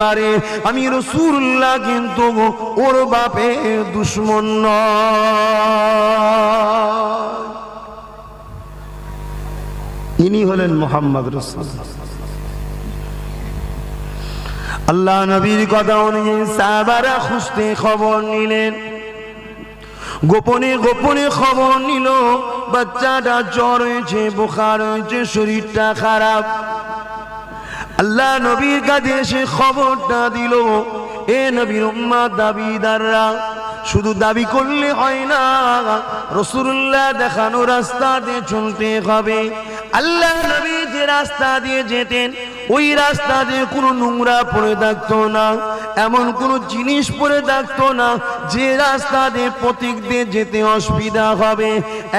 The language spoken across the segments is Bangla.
আরে আমি রাসূলুল্লাহ কিন্তু ওর বাপের দুশমন নয়। ইনি হলেন মুহাম্মদ রাসূল। আল্লাহ নবীর কথা অনুযায়ী সাহাবারা খুঁজতে খবর নিলেন, গোপনে গোপনে খবর নিল বাচ্চাটা জ্বর হয়েছে, বুখার হয়েছে, শরীরটা খারাপ। আল্লাহ নবীর কাছে এসে খবরটা দিল। এ নবীর উম্মত দাবিদাররা, শুধু দাবি করলে হয় না, রাসূলুল্লাহ দেখানো রাস্তা দিয়ে চলতে হবে। আল্লাহ নবী যে রাস্তা দিয়ে যেতেন ওই রাস্তা দিয়ে কোনো নোংরা পড়ে থাকতো না, এমন কোনো জিনিস পড়ে থাকতো না যে রাস্তা দিয়ে পথিক দিয়ে যেতে অসুবিধা হবে।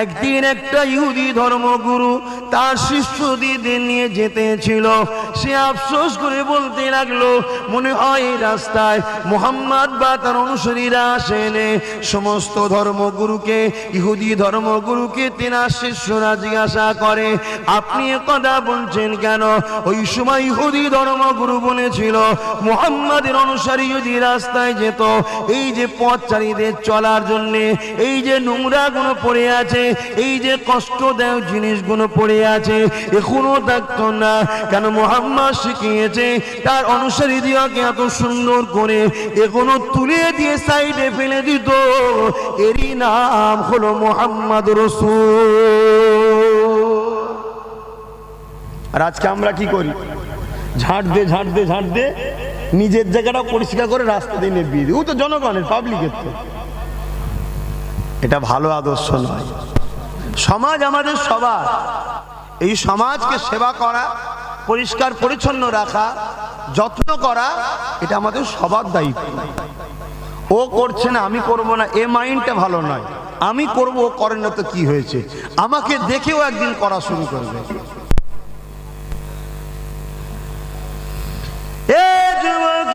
একদিন একটা ইহুদি ধর্মগুরু তার শিষ্যদের নিয়ে যেতে ছিল। সে আফসোস করে বলতে লাগলো, মনে হয় এই রাস্তায় মুহাম্মদ বা তার অনুসারীরা আসেনে। সমস্ত ধর্মগুরুকে, ইহুদি ধর্মগুরুকে তেনার শিষ্যরা জিজ্ঞাসা করে, আপনি এ কথা বলছেন কেন? ওই সময় ইহুদি ধর্মগুরু বলেছিল, মুহাম্মাদের অনুসারী যদি রাস্তায় যেত, এই যে পথচারীদের চলার জন্য এই যে নোংরা গুলো পড়ে আছে, এই যে কষ্টদায়ক জিনিসগুলো পড়ে আছে, এখনো থাকতো না। কেন? মুহাম্মদ শিখিয়েছে তার অনুসারীদেরকে এত সুন্দর করে এগুলো তুলে দিয়ে সাইডে ফেলে দিত। এরই নাম হলো মুহাম্মদ রাসূল। আর আজকে আমরা কি করি? ঝাড় দে নিজের জায়গাটা পরিষ্কার করে রাস্তা দিয়ে নেবিয়ে দিই। ও তো জনগণের, পাবলিকের তো। এটা ভালো আদর্শ নয়। সমাজ আমাদের সবার, এই সমাজকে সেবা করা, পরিষ্কার পরিচ্ছন্ন রাখা, যত্ন করা, এটা আমাদের সবার দায়িত্ব। ও করছে না আমি করব না, এ মাইন্ডটা ভালো নয়। আমি করব, ও করেন না তো কি হয়েছে, আমাকে দেখেও একদিন করা শুরু করবে।